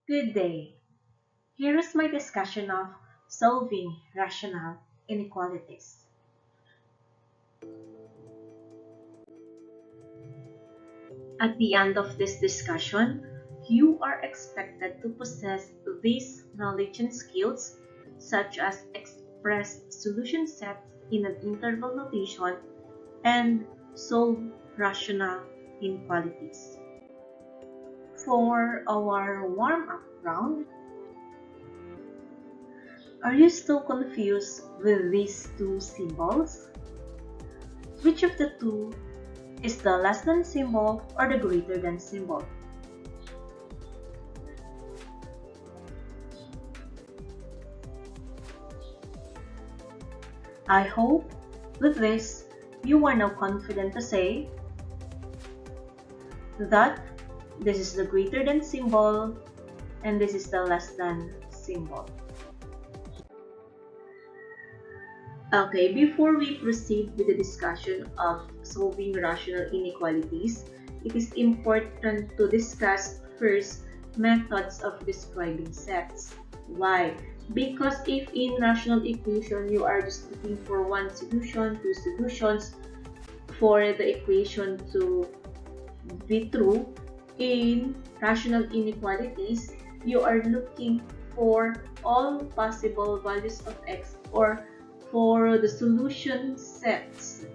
Good day. Here is my discussion of solving rational inequalities. At the end of this discussion, you are expected to possess these knowledge and skills such as express solution sets in an interval notation and solve rational inequalities. For our warm-up round, are you still confused with these two symbols? Which of the two is the less than symbol or the greater than symbol? I hope with this you are now confident to say that this is the greater than symbol and this is the less than symbol. Okay, before we proceed with the discussion of solving rational inequalities, it is important to discuss first methods of describing sets. Why? Because if in rational equation you are just looking for one solution, two solutions for the equation to be true, in rational inequalities, you are looking for all possible values of x or for the solution sets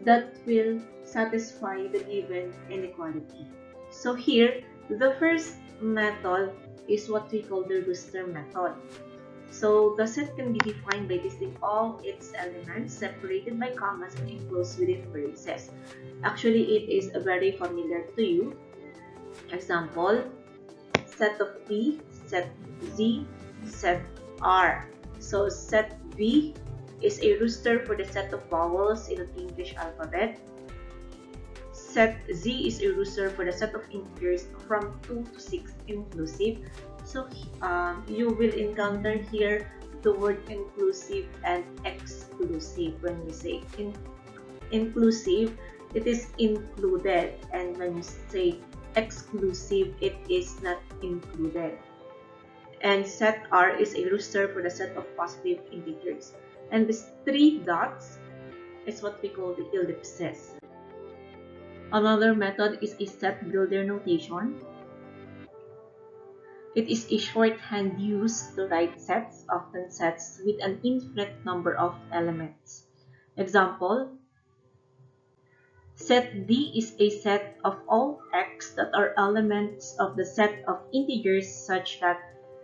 that will satisfy the given inequality. So here, the first method is what we call the Rooster method. So the set can be defined by listing all its elements separated by commas and enclosed within braces. Actually, it is very familiar to you. Example, set of V, set Z, set R. So set V is a rooster for the set of vowels in the English alphabet. Set Z is a rooster for the set of integers from 2 to 6 inclusive. So you will encounter here the word inclusive and exclusive. When we say inclusive, it is included, and when you say exclusive, it is not included. And set R is a rooster for the set of positive integers. And these three dots is what we call the ellipses. Another method is a set builder notation. It is a shorthand used to write sets, often sets with an infinite number of elements. Example, set D is a set of all x that are elements of the set of integers such that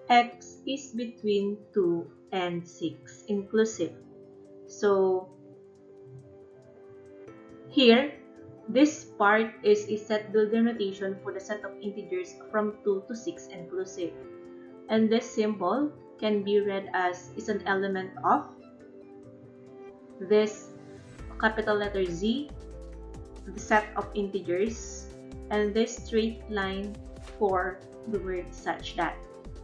x is between 2 and 6 inclusive. So here, this part is a set builder notation for the set of integers from 2 to 6 inclusive. And this symbol can be read as is an element of this capital letter Z, the set of integers, and this straight line for the word such that.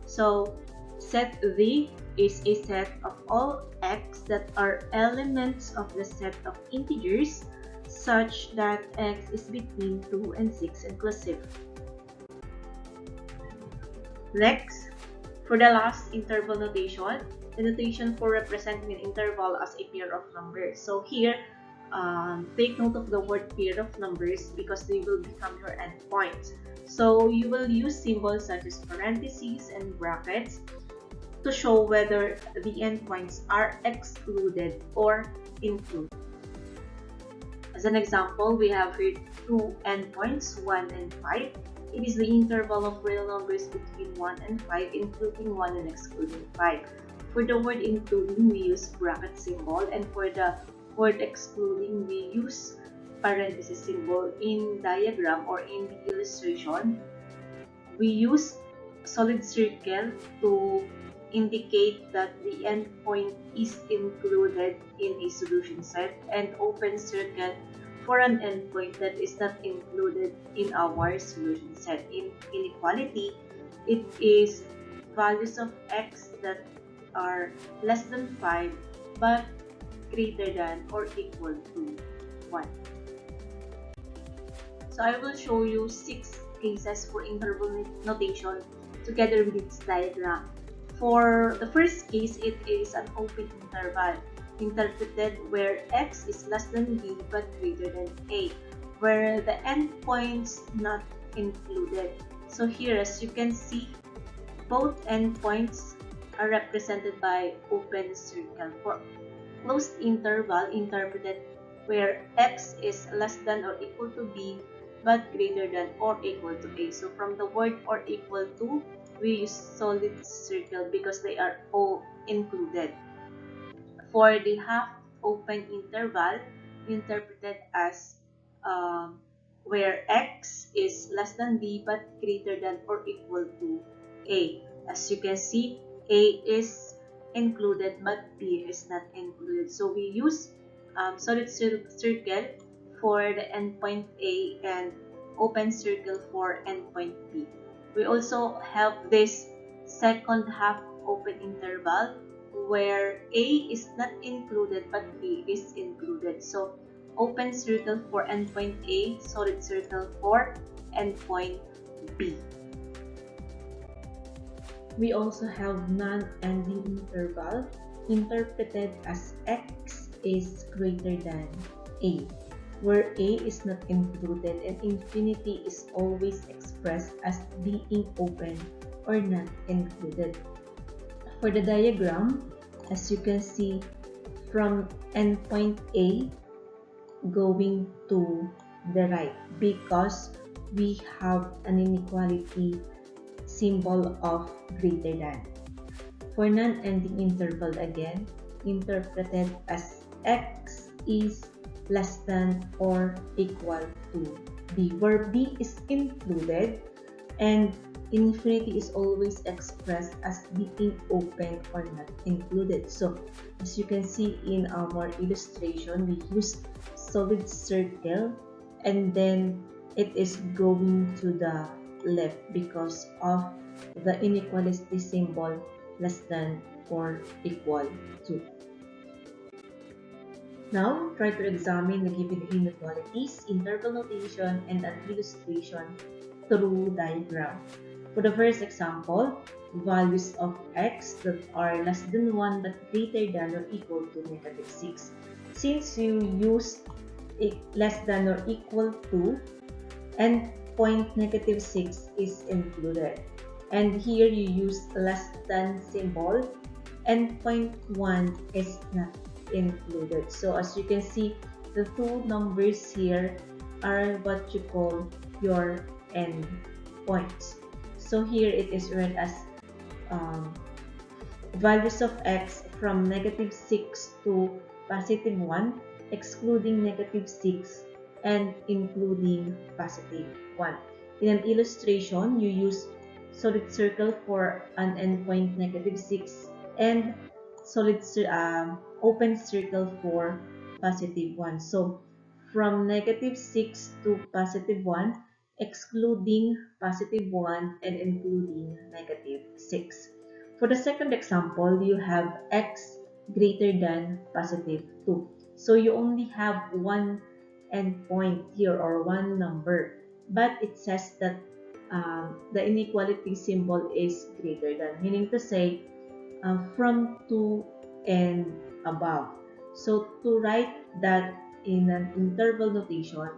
So set V is a set of all x that are elements of the set of integers such that x is between 2 and 6 inclusive. Next, for the last interval notation, the notation for representing an interval as a pair of numbers. So here, take note of the word pair of numbers because they will become your endpoints. So you will use symbols such as parentheses and brackets to show whether the endpoints are excluded or included. As an example, we have here two endpoints, 1 and 5. It is the interval of real numbers between 1 and 5, including 1 and excluding 5. For the word including, we use bracket symbol, and for the word excluding, we use parenthesis symbol. In diagram or in the illustration, we use solid circle to indicate that the endpoint is included in a solution set, and open circle for an endpoint that is not included in our solution set. In inequality, it is values of x that are less than 5 but greater than or equal to 1. So I will show you 6 cases for interval notation together with its diagram. For the first case, it is an open interval interpreted where x is less than b but greater than a, where the endpoints not included. So here, as you can see, both endpoints are represented by open circle. For closed interval interpreted where x is less than or equal to b but greater than or equal to a. So from the word or equal to, we use solid circle because they are all included. For the half open interval interpreted as where x is less than b but greater than or equal to a. As you can see, a is included but b is not included. So we use solid circle for the endpoint a and open circle for endpoint b. We also have this second half open interval where A is not included but B is included. So open circle for endpoint A, solid circle for endpoint B. We also have non-ending interval interpreted as x is greater than a, where a is not included and infinity is always expressed as being open or not included. For the diagram, as you can see, from endpoint A going to the right, because we have an inequality symbol of greater than. For non-ending interval again, interpreted as x is less than or equal to b, where b is included and infinity is always expressed as being open or not included. So as you can see in our illustration, we use solid circle and then it is going to the left because of the inequality symbol less than or equal to. Now, try to examine the given inequalities, interval notation, and an illustration through diagram. For the first example, values of x that are less than 1 but greater than or equal to negative 6. Since you used less than or equal to, endpoint negative 6 is included. And here you use less than symbol, endpoint 1 is not included. So as you can see, the two numbers here are what you call your endpoints. So here it is read as values of x from negative 6 to positive 1, excluding negative 6 and including positive 1. In an illustration, you use solid circle for an endpoint negative 6 and solid open circle for positive 1. So from negative 6 to positive 1, excluding positive 1 and including negative 6. For the second example, you have x greater than positive 2. So you only have one endpoint here or one number, but it says that the inequality symbol is greater than, meaning to say from 2 and above. So to write that in an interval notation,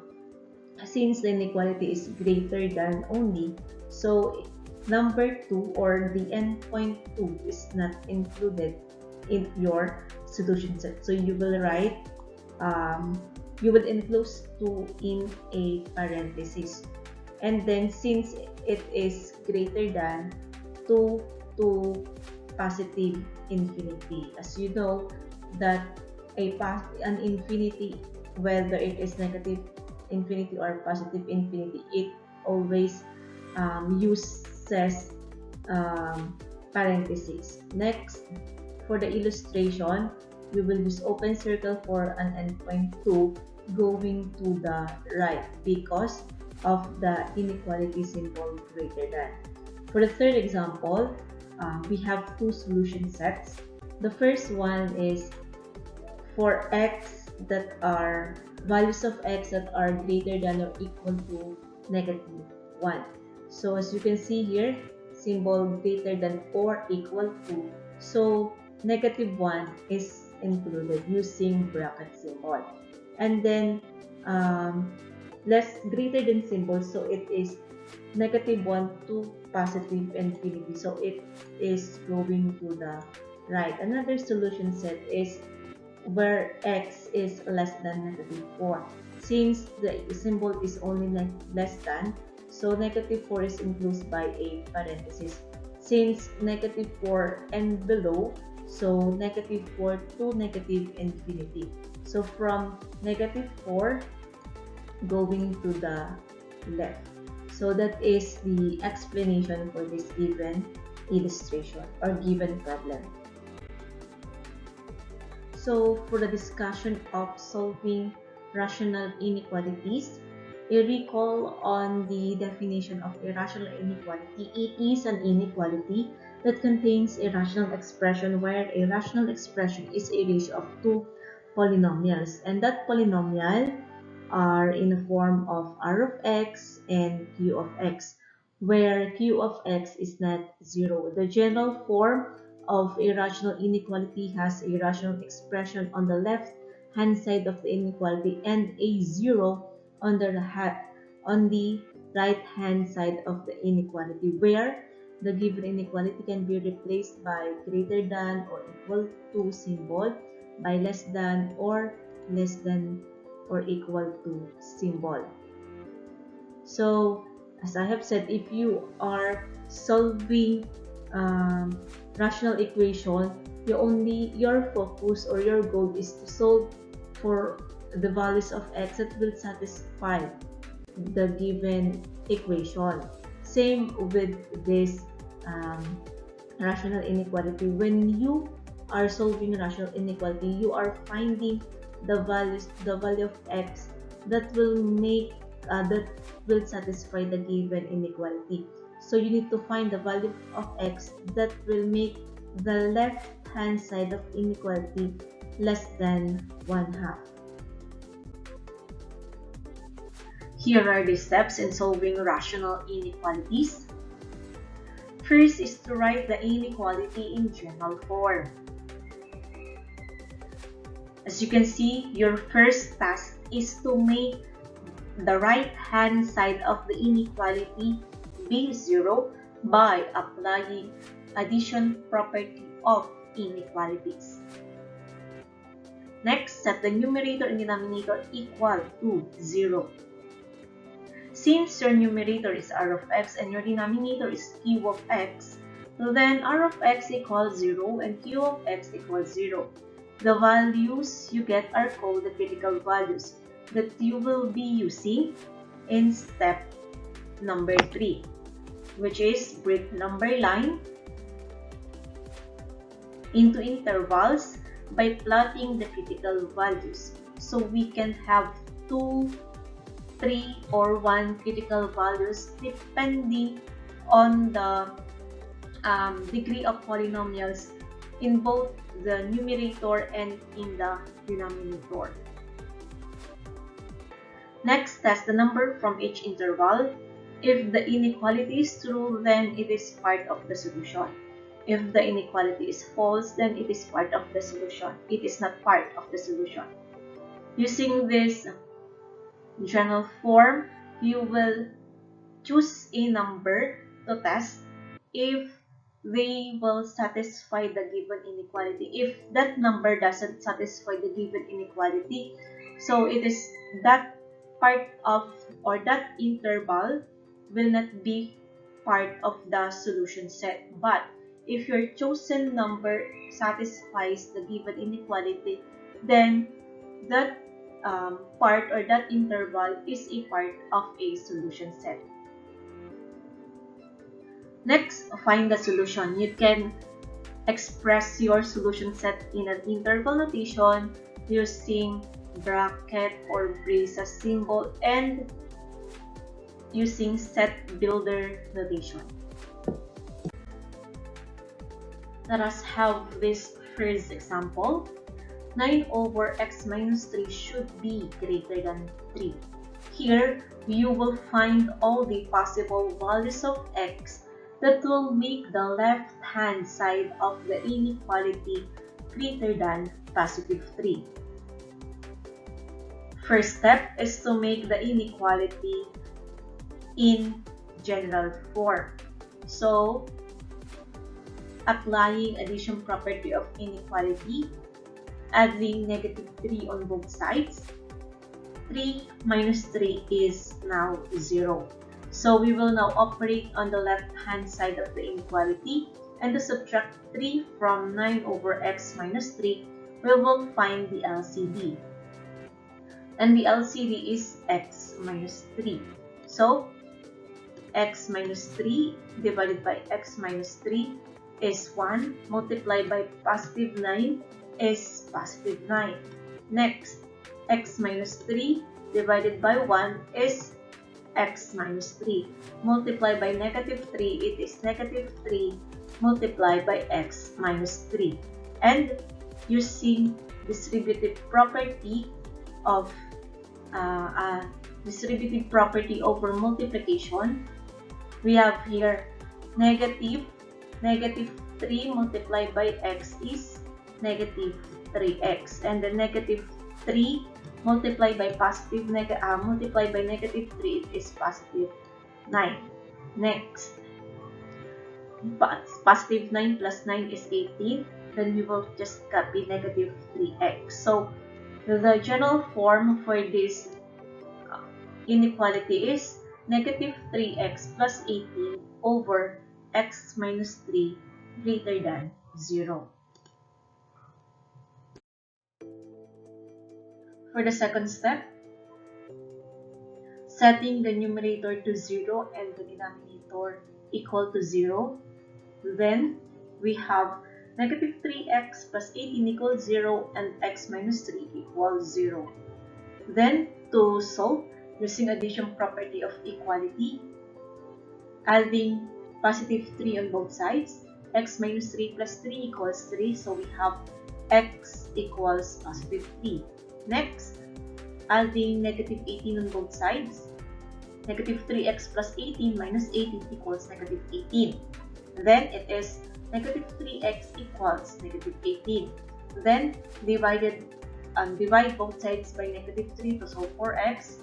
since the inequality is greater than only, so number 2 or the endpoint 2 is not included in your solution set. So you will write, you will enclose 2 in a parenthesis. And then since it is greater than 2 to positive infinity, as you know that an infinity, whether it is negative infinity or positive infinity, it always uses parentheses. Next, for the illustration, we will use open circle for an endpoint 2 going to the right because of the inequality symbol greater than. For the third example, we have two solution sets. The first one is for x that are values of x that are greater than or equal to negative 1. So as you can see here, symbol greater than or equal to, so -1 is included using bracket symbol. And then less greater than symbol, so it is -1 to positive infinity, so it is going to the right. Another solution set is where x is less than -4. Since the symbol is only less than, so -4 is enclosed by a parenthesis. Since -4 and below, so -4 to negative infinity. So from -4 going to the left. So that is the explanation for this given illustration or given problem. So for the discussion of solving rational inequalities, a recall on the definition of a rational inequality. It is an inequality that contains a rational expression where a rational expression is a ratio of two polynomials, and that polynomial are in the form of r of x and q of x, where q of x is not 0. The general form of a rational inequality has a rational expression on the left hand side of the inequality and a 0 on the right hand side of the inequality, where the given inequality can be replaced by greater than or equal to symbol, by less than or equal to symbol. So as I have said, if you are solving rational equation, your focus or your goal is to solve for the values of x that will satisfy the given equation. Same with this rational inequality. When you are solving rational inequality, you are finding the value of x that will satisfy the given inequality. So you need to find the value of x that will make the left hand side of inequality less than 1/2. Here are the steps in solving rational inequalities. First is to write the inequality in general form. As you can see, your first task is to make the right hand side of the inequality be 0 by applying addition property of inequalities. Next, set the numerator and denominator equal to 0. Since your numerator is r of x and your denominator is q of x, then r of x equals 0 and q of x equals 0. The values you get are called the critical values that you will be using in step number 3, which is break number line into intervals by plotting the critical values. So we can have 2, 3, or 1 critical values depending on the degree of polynomials in both the numerator and in the denominator. Next, test the number from each interval. If the inequality is true, then it is part of the solution. If the inequality is false, then it is part of the solution. It is not part of the solution. Using this general form, you will choose a number to test if they will satisfy the given inequality. If that number doesn't satisfy the given inequality, so it is that part of or that interval will not be part of the solution set. But if your chosen number satisfies the given inequality, then that part or that interval is a part of a solution set. Next, find the solution. You can express your solution set in an interval notation using bracket or braces symbol and using set builder notation. Let us have this first example. 9 over x minus 3 should be greater than 3. Here, you will find all the possible values of x that will make the left-hand side of the inequality greater than positive 3. First step is to make the inequality in general form. So, applying addition property of inequality, adding negative 3 on both sides, 3 minus 3 is now 0. So we will now operate on the left-hand side of the inequality, and to subtract 3 from 9 over x minus 3, we will find the LCD. And the LCD is x minus 3. So x minus 3 divided by x minus 3 is 1, multiplied by positive 9 is positive 9. Next, x minus 3 divided by 1 is x minus 3. Multiplied by negative 3, it is negative 3 multiplied by x minus 3. And using distributive property of distributive property over multiplication, we have here negative 3 multiplied by x is negative 3x, and the negative 3 multiplied by multiplied by negative 3 is positive 9. Next, positive 9 plus 9 is 18. Then we will just copy negative 3x. So the general form for this inequality is negative 3x plus 18 over x minus 3 greater than 0. For the second step, setting the numerator to 0 and the denominator equal to 0, then we have negative 3x plus 18 equals 0 and x minus 3 equals 0. Then, to solve, using addition property of equality, adding positive 3 on both sides, x minus 3 plus 3 equals 3, so we have x equals positive 3. Next, adding negative 18 on both sides, negative 3x plus 18 minus 18 equals negative 18. Then it is negative 3x equals negative 18. Then divide both sides by negative 3 to solve for x.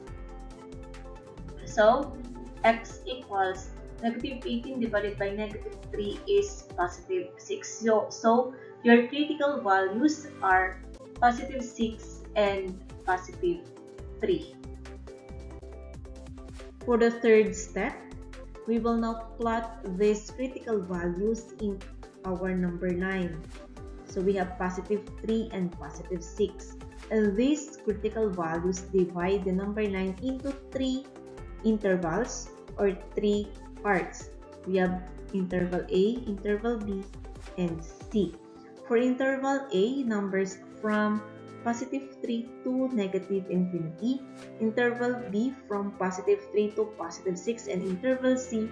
So x equals negative 18 divided by negative 3 is positive 6. So your critical values are positive 6 and positive 3. For the third step, we will now plot these critical values in our number 9. So we have positive 3 and positive 6. And these critical values divide the number 9 into 3 intervals or 3 parts. We have interval A, interval B, and C. For interval A, numbers from positive 3 to negative infinity, interval B from positive 3 to positive 6, and interval C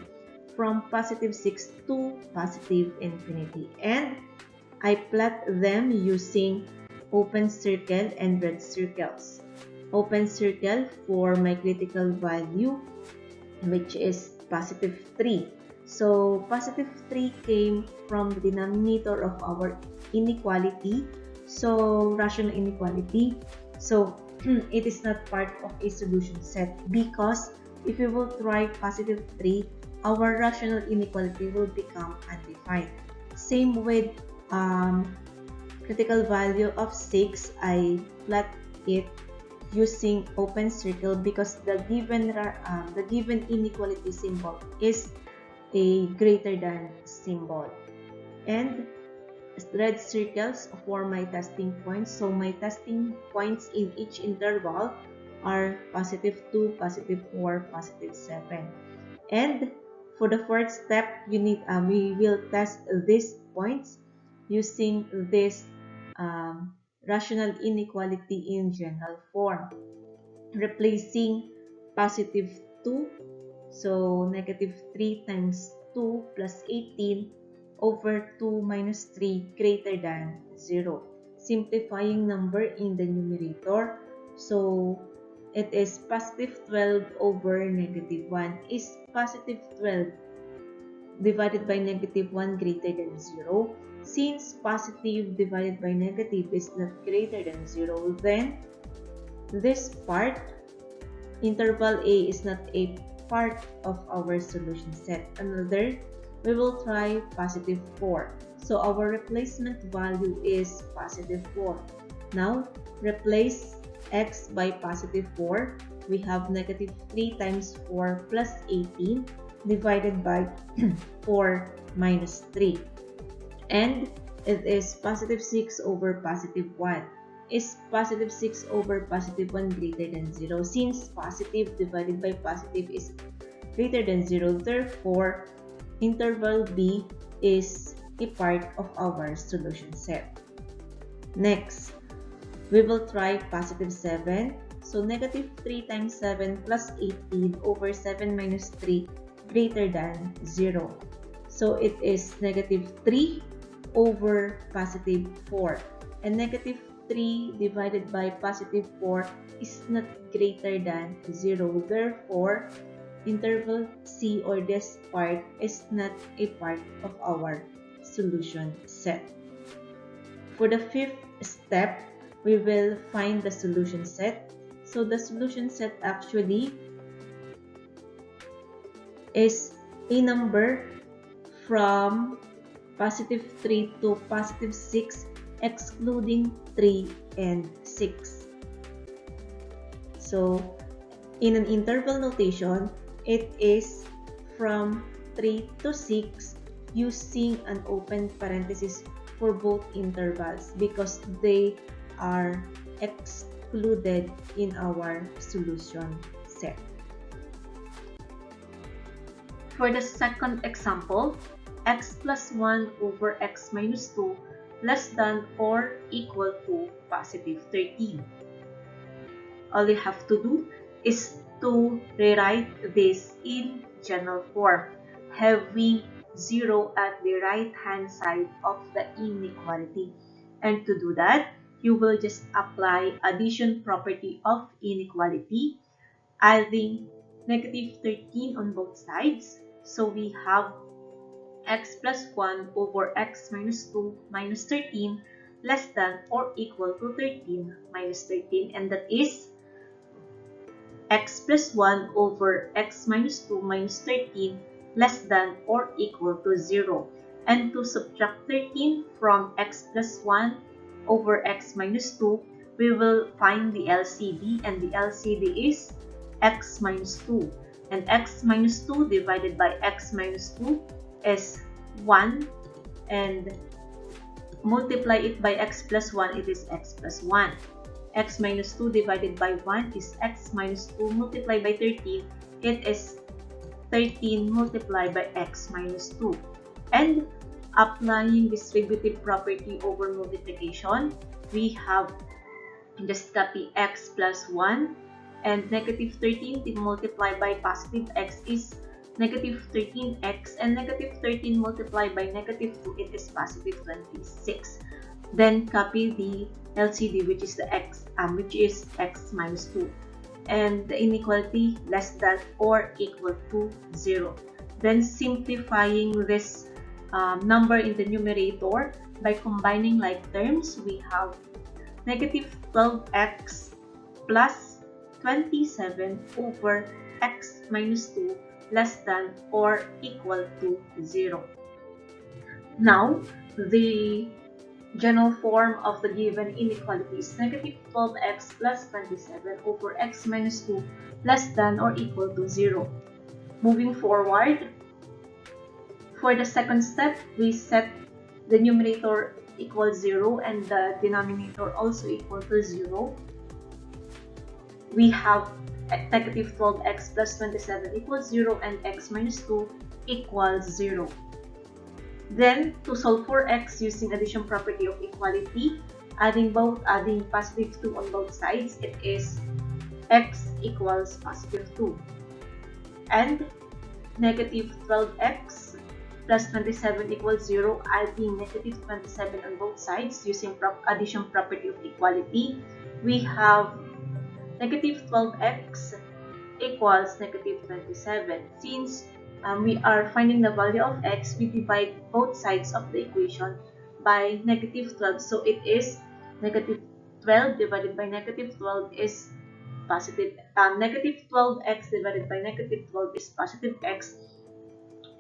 from positive 6 to positive infinity. And I plot them using open circle and red circles. Open circle for my critical value, which is positive 3. So positive 3 came from the denominator of our inequality, so rational inequality. So it is not part of a solution set, because if we will try positive 3, our rational inequality will become undefined. Same with critical value of 6, I plot it using open circle because the given inequality symbol is a greater than symbol. And red circles for my testing points. So my testing points in each interval are positive 2, positive 4, positive 7. And for the fourth step, we will test these points using this rational inequality in general form, replacing positive 2, so negative 3 times 2 plus 18 over 2 minus 3 greater than 0. Simplifying number in the numerator, so it is positive 12 over negative 1 is positive 12 divided by negative 1 greater than 0. Since positive divided by negative is not greater than 0, then this part, interval A, is not a part of our solution set. Another, we will try positive 4. So our replacement value is positive 4. Now, replace x by positive 4. We have negative 3 times 4 plus 18 divided by 4 minus 3. And it is positive 6 over positive 1. Is positive 6 over positive 1 greater than 0? Since positive divided by positive is greater than 0, therefore, interval B is a part of our solution set. Next, we will try positive 7. So, negative 3 times 7 plus 18 over 7 minus 3 greater than 0. So, it is negative 3 over positive 4. And negative 3 divided by positive 4 is not greater than 0. Therefore, interval C, or this part, is not a part of our solution set. For the fifth step, we will find the solution set. So the solution set actually is a number from positive 3 to positive 6, excluding 3 and 6. So in an interval notation, it is from 3 to 6 using an open parenthesis for both intervals because they are excluded in our solution set. For the second example, x plus 1 over x minus 2 less than or equal to positive 13. All you have to do is to rewrite this in general form, having 0 at the right hand side of the inequality. And to do that, you will just apply addition property of inequality, adding negative 13 on both sides. So we have x plus 1 over x minus 2 minus 13 less than or equal to 13 minus 13, and that is x plus 1 over x minus 2 minus 13 less than or equal to 0. And to subtract 13 from x plus 1 over x minus 2, we will find the LCD, and the LCD is x minus 2. And x minus 2 divided by x minus 2 is 1, and multiply it by x plus 1, it is x plus 1. X minus 2 divided by 1 is x minus 2 multiplied by 13. It is 13 multiplied by x minus 2. And applying distributive property over multiplication, we have just copy x plus 1, and negative 13 multiplied by positive x is negative 13x, and negative 13 multiplied by negative 2, it is positive 26. Then copy the LCD, which is the x, which is x minus 2, and the inequality less than or equal to 0. Then simplifying this number in the numerator by combining like terms, we have negative 12x plus 27 over x minus 2 less than or equal to 0. Now, the general form of the given inequality is negative 12x plus 27 over x minus 2 less than or equal to 0. Moving forward, for the second step, we set the numerator equals 0 and the denominator also equal to 0. We have negative 12x plus 27 equals 0 and x minus 2 equals 0. Then, to solve for x using addition property of equality, adding positive 2 on both sides, it is x equals positive 2. And negative 12x plus 27 equals 0, adding negative 27 on both sides using addition property of equality, we have negative 12x equals negative 27. Since we are finding the value of x, we divide both sides of the equation by negative 12. So it is negative 12 divided by negative 12 is positive. Negative 12x divided by negative 12 is positive x,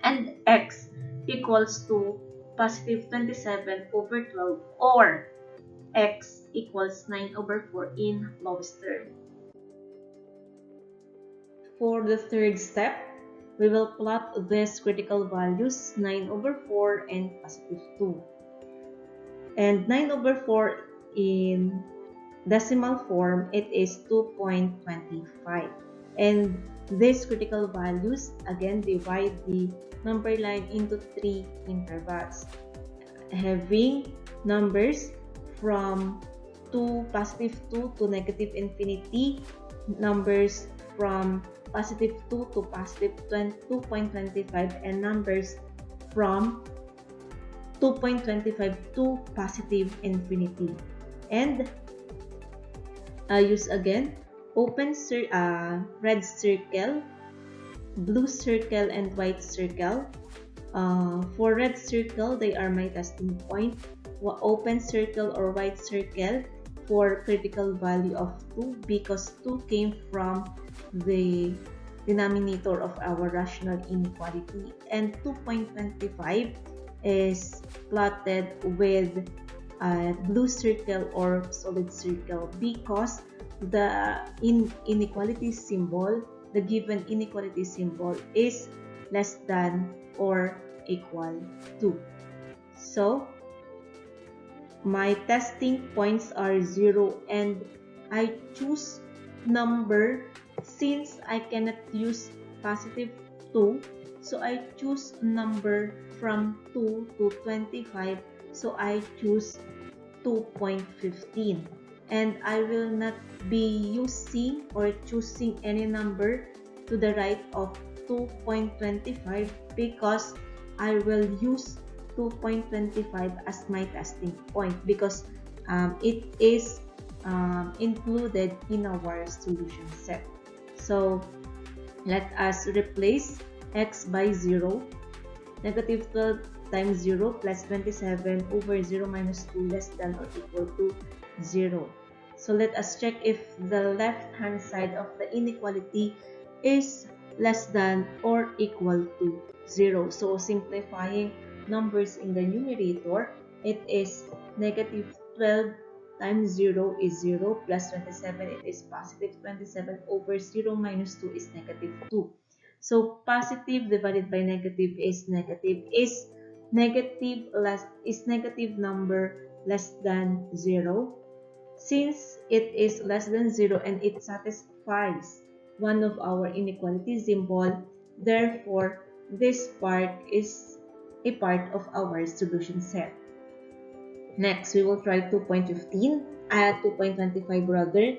and x equals to positive 27 over 12, or x equals 9 over 4 in lowest term. For the third step, we will plot these critical values 9 over 4 and positive 2. And 9 over 4 in decimal form, it is 2.25. And these critical values, again, divide the number line into 3 intervals, having numbers from positive 2 to negative infinity, numbers from positive 2 to positive 2.25, and numbers from 2.25 to positive infinity. And use again red circle, blue circle, and white circle. For red circle, they are my testing point. Open circle or white circle for critical value of 2, because 2 came from the denominator of our rational inequality, and 2.25 is plotted with a blue circle or solid circle, because the inequality symbol, the given inequality symbol, is less than or equal to. So my testing points are 0, and I choose number, since I cannot use positive 2, so I choose number from 2 to 25, so I choose 2.15, and I will not be using or choosing any number to the right of 2.25, because I will use 2.25 as my testing point, because it is included in our solution set. So let us replace x by 0. Negative 12 times 0 plus 27 over 0 minus 2 less than or equal to 0. So let us check if the left hand side of the inequality is less than or equal to 0. So simplifying numbers in the numerator, it is negative 12 times 0 is 0, plus 27, it is positive 27 over 0 minus 2 is negative 2. So positive divided by negative is negative. Is negative number less than 0? Since it is less than 0 and it satisfies one of our inequality symbol, therefore this part is a part of our solution set. Next, we will try 2.15, 2.25 rather.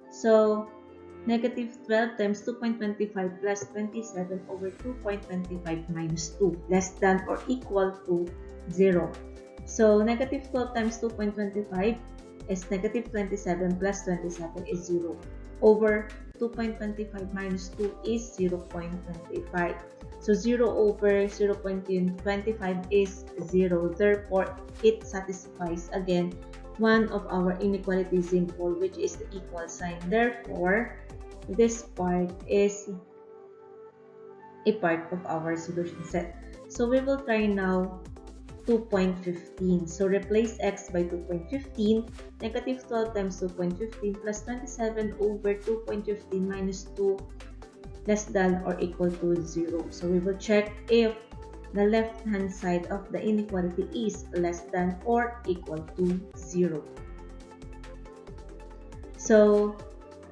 So negative 12 times 2.25 plus 27 over 2.25 minus 2 less than or equal to 0. So negative 12 times 2.25 is negative 27 plus 27 is 0 over 2.25 minus 2 is 0.25. So 0 over 0.25 is 0. Therefore, it satisfies again one of our inequality symbol, which is the equal sign. Therefore, this part is a part of our solution set. So we will try now 2.15. So replace x by 2.15. Negative 12 times 2.15 plus 27 over 2.15 minus 2 less than or equal to 0. So we will check if the left hand side of the inequality is less than or equal to 0. So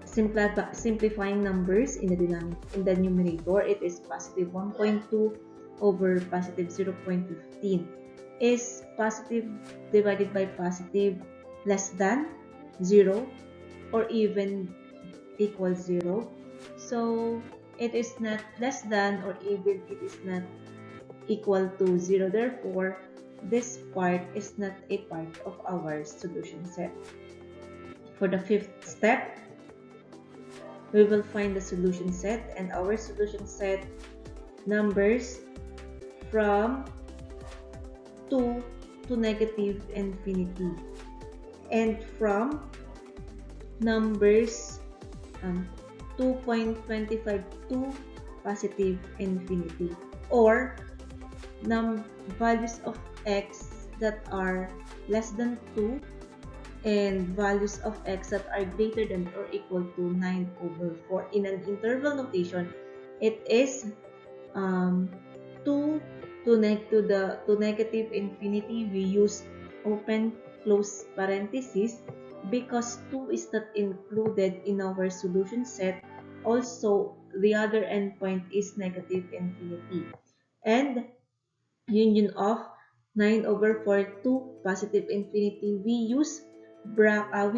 simplifying numbers in the numerator, it is positive 1.2 over positive 0.15. Is positive divided by positive less than 0 or even equal 0? So it is not less than or even it is not equal to 0. Therefore, this part is not a part of our solution set. For the fifth step, we will find the solution set, and our solution set numbers from 2 to negative infinity, and from numbers 2.25 to positive infinity, or values of x that are less than 2 and values of x that are greater than or equal to 9/4. In an interval notation, it is 2 to negative infinity. We use open close parentheses because 2 is not included in our solution set. Also, the other endpoint is negative infinity. And union of 9/4 to positive infinity, we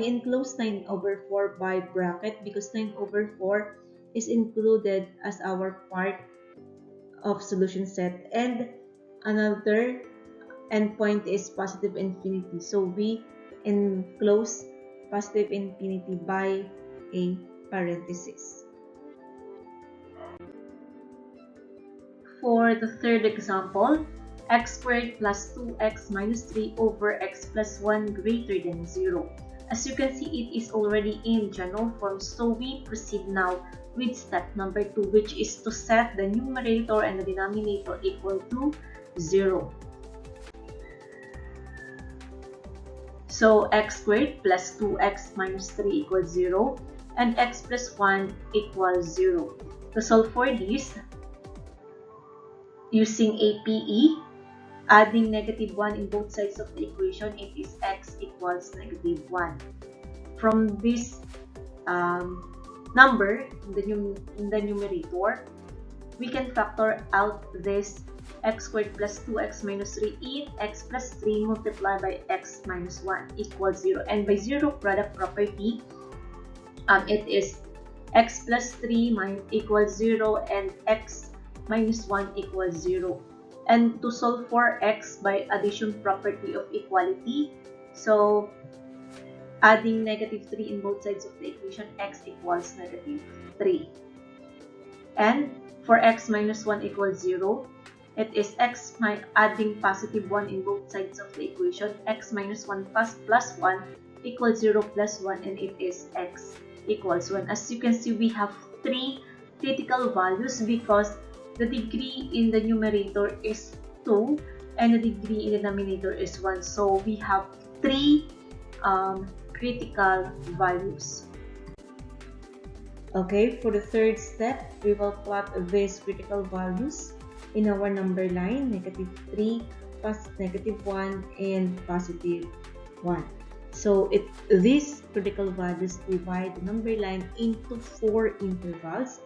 enclose 9/4 by bracket because 9/4 is included as our part of solution set, and another endpoint is positive infinity. So we enclose positive infinity by a parenthesis. For the third example, x squared plus 2x minus 3 over x plus 1 greater than 0. As you can see, it is already in general form, so we proceed now with step number 2, which is to set the numerator and the denominator equal to 0. So x squared plus 2x minus 3 equals 0, and x plus 1 equals 0. To solve for this, using APE, adding negative 1 in both sides of the equation, it is x equals negative 1. From this number in the numerator, we can factor out this x squared plus 2x minus 3 in x plus 3 multiplied by x minus 1 equals 0. And by zero product property, it is x plus 3 equals 0 and x minus 1 equals 0. And to solve for x by addition property of equality, so adding negative 3 in both sides of the equation, x equals negative 3. And for x minus 1 equals 0, it is adding positive 1 in both sides of the equation, x minus 1 plus 1 equals 0 plus 1, and it is x equals 1. As you can see, we have 3 critical values because the degree in the numerator is 2 and the degree in the denominator is 1. So we have 3 critical values. Okay, for the third step, we will plot these critical values in our number line, negative 3, negative 1, and positive 1. So these critical values divide the number line into 4 intervals.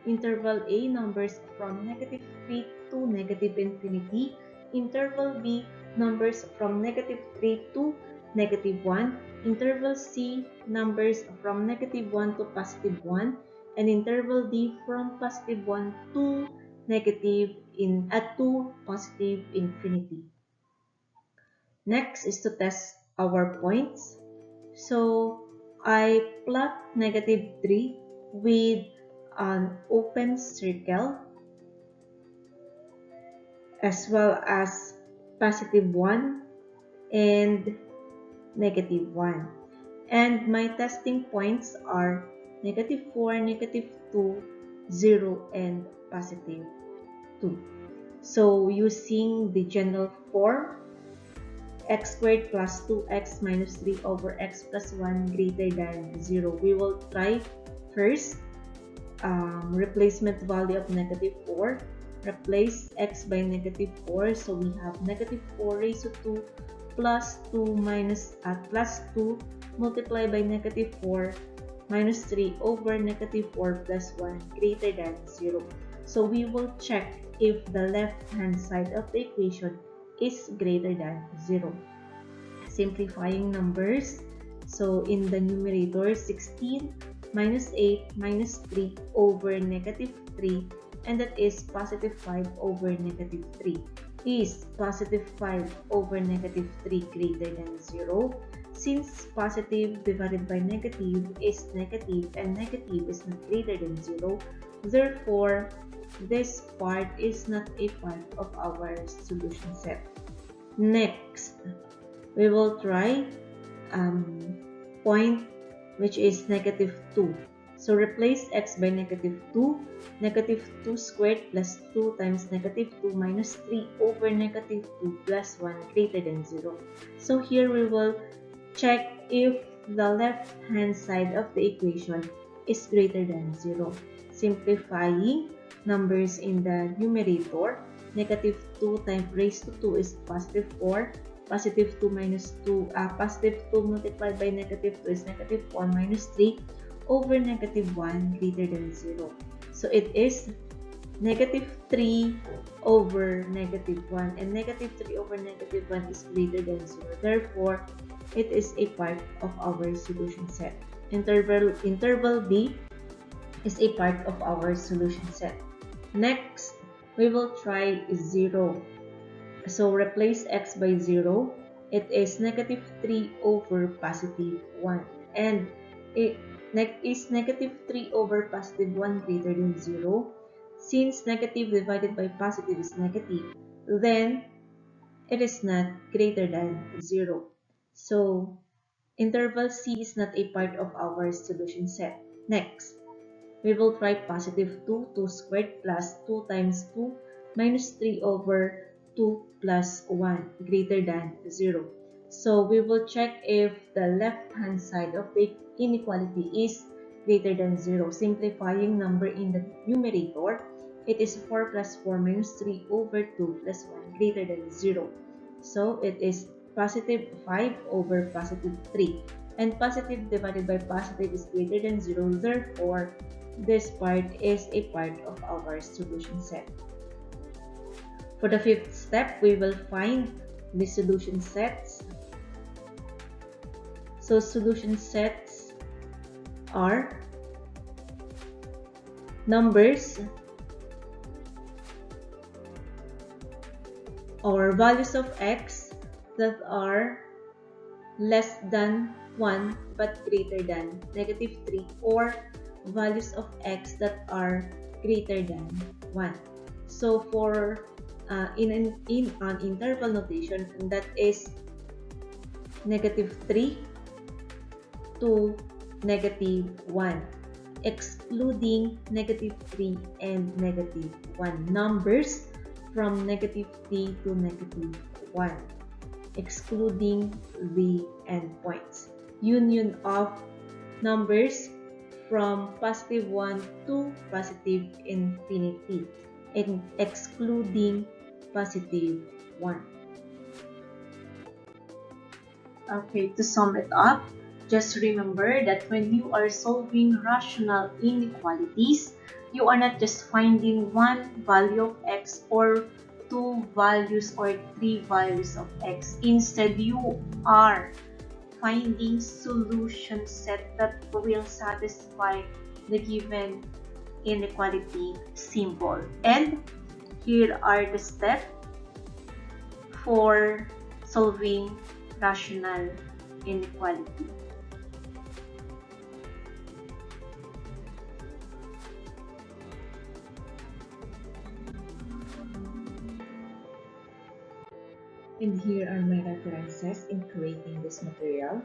Interval A, numbers from negative 3 to negative infinity. Interval B, numbers from negative 3 to negative 1. Interval C, numbers from negative 1 to positive 1. And interval D, from positive 1 to positive infinity. Next is to test our points. So I plot negative 3 with an open circle as well as positive 1 and negative 1. And my testing points are negative 4, negative 2, 0, and positive 2. So using the general form, x squared plus 2x minus 3 over x plus 1 greater than 0. We will try first replacement value of negative 4. Replace x by negative 4. So we have negative 4 raised to 2 plus 2 plus 2 multiplied by negative 4 minus 3 over negative 4 plus 1 greater than 0. So we will check if the left hand side of the equation is greater than 0. Simplifying numbers. So in the numerator, 16 minus 8 minus 3 over negative 3, and that is positive 5 over negative 3. Is positive 5 over negative 3 greater than 0? Since positive divided by negative is negative and negative is not greater than 0, therefore this part is not a part of our solution set. Next, we will try point which is negative 2. So replace x by negative 2. Negative 2 squared plus 2 times negative 2 minus 3 over negative 2 plus 1 greater than 0. So here we will check if the left hand side of the equation is greater than 0. Simplifying numbers in the numerator, negative 2 times raised to 2 is positive 4. Positive 2 minus 2, positive 2 multiplied by negative 2 is negative 4 minus 3 over negative 1 greater than 0. So it is negative 3 over negative 1, and negative 3 over negative 1 is greater than 0. Therefore, it is a part of our solution set. Interval B is a part of our solution set. Next, we will try 0. So replace x by 0. It is negative 3 over positive 1. And is negative 3 over positive 1 greater than 0? Since negative divided by positive is negative, then it is not greater than 0. So interval C is not a part of our solution set. Next, we will try positive 2, 2 squared plus 2 times 2 minus 3 over 2 plus 1 greater than 0. So we will check if the left hand side of the inequality is greater than 0. Simplifying number in the numerator, it is 4 plus 4 minus 3 over 2 plus 1 greater than 0. So it is positive 5 over positive 3. And positive divided by positive is greater than 0. Therefore, this part is a part of our solution set. For the fifth step, we will find the solution sets. So solution sets are numbers or values of x that are less than 1 but greater than negative 3, or values of x that are greater than 1. So for in an interval notation, that is negative 3 to negative 1, excluding negative 3 and negative 1. Numbers from negative 3 to negative 1, excluding the endpoints. Union of numbers from positive 1 to positive infinity, and excluding positive 1. Okay, to sum it up, just remember that when you are solving rational inequalities, you are not just finding one value of x or two values or three values of x. Instead, you are finding solution set that will satisfy the given inequality symbol. And here are the steps for solving rational inequality. And here are my references in creating this material.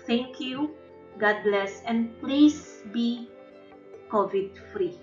Thank you, God bless, and please be COVID-free.